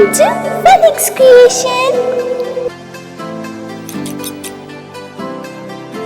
welcome to Phoenix Creation.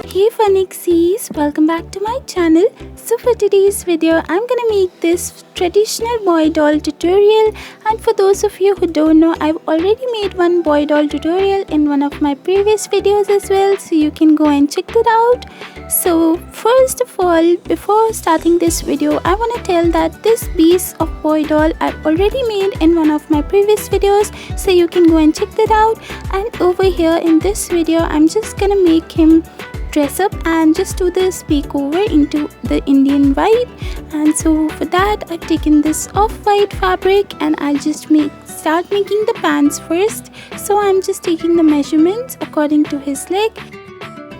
Hey Phoenixies, welcome back to my channel. So for today's video, I'm gonna make this traditional boy doll tutorial, and for those of you who don't know, I've already made one boy doll tutorial in one of my previous videos as well, so you can go and check that out. So first of all, before starting this video, I want to tell that this piece of boy doll I've already made in one of my previous videos, so you can go and check that out. And over here in this video, I'm just gonna make him dress up and just do this makeover into the Indian vibe. And so for that, I've taken this off-white fabric and I'll just start making the pants first. So I'm just taking the measurements according to his leg,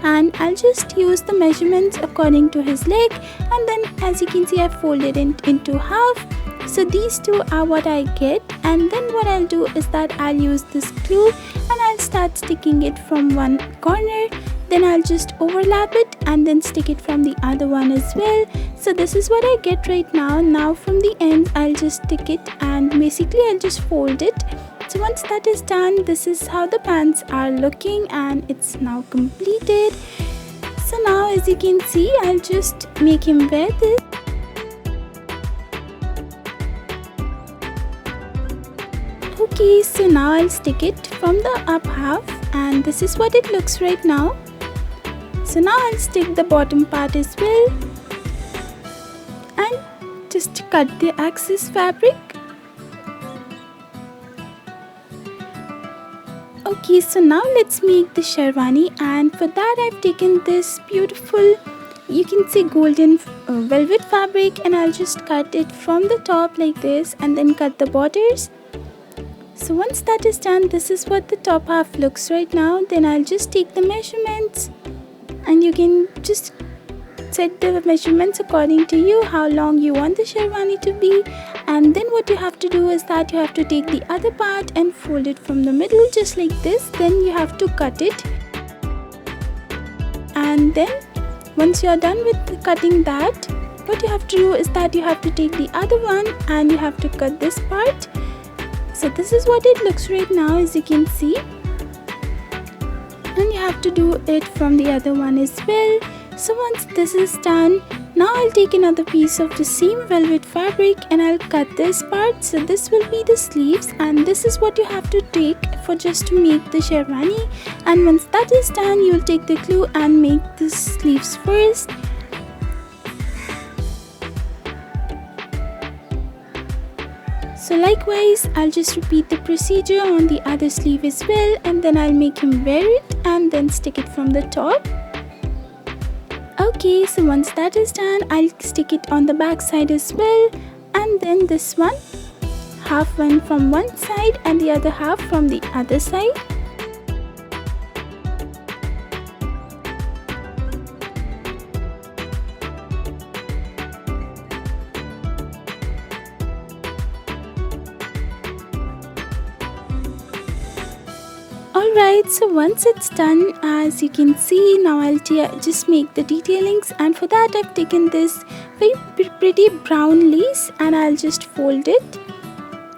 and I'll just use the measurements according to his leg, and then as you can see, I folded it into half. So these two are what I get, and then what I'll do is that I'll use this glue and I'll start sticking it from one corner. Then I'll just overlap it and then stick it from the other one as well. So this is what I get right now. Now from the end, I'll just stick it and basically I'll just fold it. So once that is done, this is how the pants are looking, and it's now completed. So now as you can see, I'll just make him wear this. Okay, so now I'll stick it from the up half, and this is what it looks right now. So now I'll stick the bottom part as well and just cut the excess fabric. Okay, so now let's make the sherwani, and for that I've taken this beautiful, you can say golden velvet fabric, and I'll just cut it from the top like this and then cut the borders. So once that is done, this is what the top half looks right now. Then I'll just take the measurements, and you can just set the measurements according to you, how long you want the sherwani to be. And then what you have to do is that you have to take the other part and fold it from the middle just like this. Then you have to cut it, and then once you are done with cutting that, what you have to do is that you have to take the other one and you have to cut this part. So this is what it looks right now, as you can see, and you have to do it from the other one as well. So once this is done, now I'll take another piece of the same velvet fabric and I'll cut this part. So this will be the sleeves, and this is what you have to take for just to make the sherwani. And once that is done, you'll take the glue and make the sleeves first. So likewise, I'll just repeat the procedure on the other sleeve as well, and then I'll make him wear it and then stick it from the top. Okay, so once that is done, I'll stick it on the back side as well, and then this one, half one from one side and the other half from the other side. Alright, so once it's done, as you can see, now I'll just make the detailings, and for that I've taken this very pretty brown lace and I'll just fold it.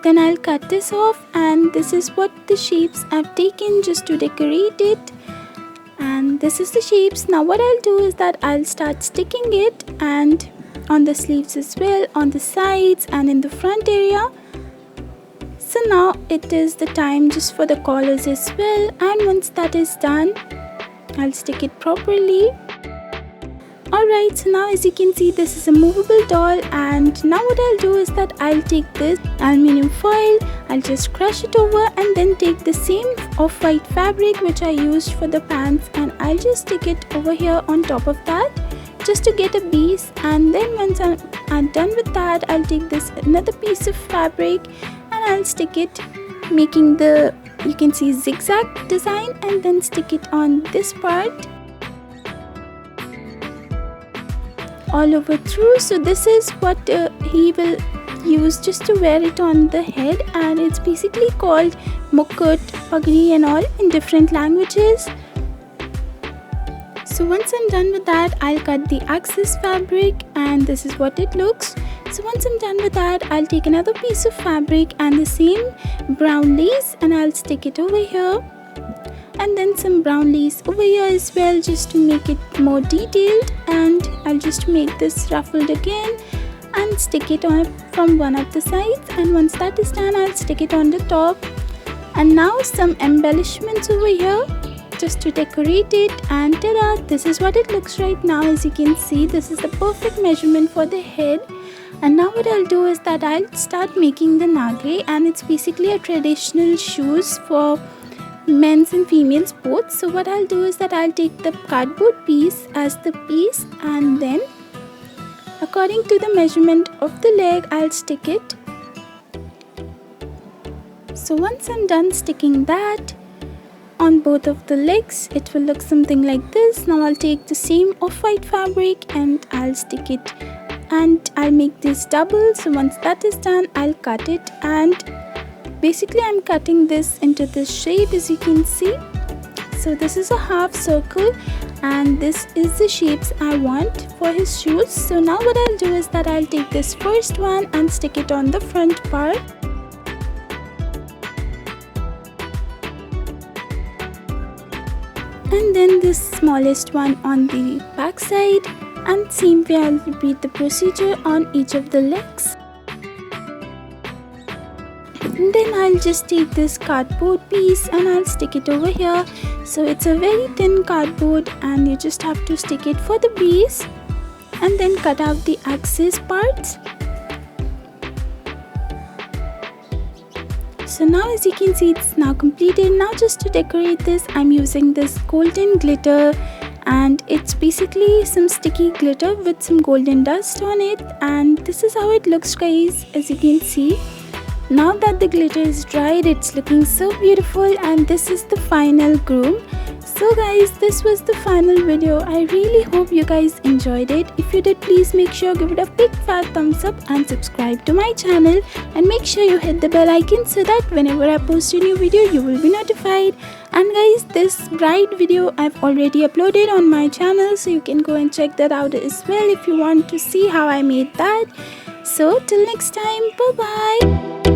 Then I'll cut this off, and this is what the shapes I've taken just to decorate it. And this is the shapes. Now what I'll do is that I'll start sticking it, and on the sleeves as well, on the sides and in the front area. So now it is the time just for the collars as well, and once that is done, I'll stick it properly. Alright, so now as you can see, this is a movable doll, and now what I'll do is that I'll take this aluminium foil, I'll just crush it over, and then take the same off-white fabric which I used for the pants, and I'll just stick it over here on top of that just to get a base. And then once I'm done with that, I'll take this another piece of fabric and I'll stick it, making the, you can see, zigzag design, and then stick it on this part all over through. So this is what he will use just to wear it on the head, and it's basically called mukut, pagri and all in different languages. So once I'm done with that, I'll cut the excess fabric, and this is what it looks. So once I'm done with that, I'll take another piece of fabric and the same brown lace and I'll stick it over here. And then some brown lace over here as well, just to make it more detailed. And I'll just make this ruffled again and stick it on from one of the sides. And once that is done, I'll stick it on the top. And now some embellishments over here just to decorate it, and ta-da, this is what it looks right now. As you can see, this is the perfect measurement for the head. And now what I'll do is that I'll start making the nage, and it's basically a traditional shoes for men's and females both. So what I'll do is that I'll take the cardboard piece as the piece, and then according to the measurement of the leg, I'll stick it. So once I'm done sticking that on both of the legs, it will look something like this. Now I'll take the same off-white fabric and I'll stick it, and I'll make this double. So once that is done, I'll cut it, and basically I'm cutting this into this shape, as you can see. So this is a half circle, and this is the shapes I want for his shoes. So now what I'll do is that I'll take this first one and stick it on the front part. And then this smallest one on the back side, and same way I'll repeat the procedure on each of the legs. And then I'll just take this cardboard piece and I'll stick it over here. So it's a very thin cardboard, and you just have to stick it for the base and then cut out the excess parts. So now as you can see, it's now completed. Now just to decorate this, I'm using this golden glitter, and it's basically some sticky glitter with some golden dust on it, and this is how it looks, guys. As you can see, now that the glitter is dried, it's looking so beautiful, and this is the final groom. So guys, this was the final video. I really hope you guys enjoyed it. If you did, please make sure give it a big fat thumbs up and subscribe to my channel, and make sure you hit the bell icon so that whenever I post a new video, you will be notified. And guys, this bride video I've already uploaded on my channel, so you can go and check that out as well if you want to see how I made that. So till next time, bye bye.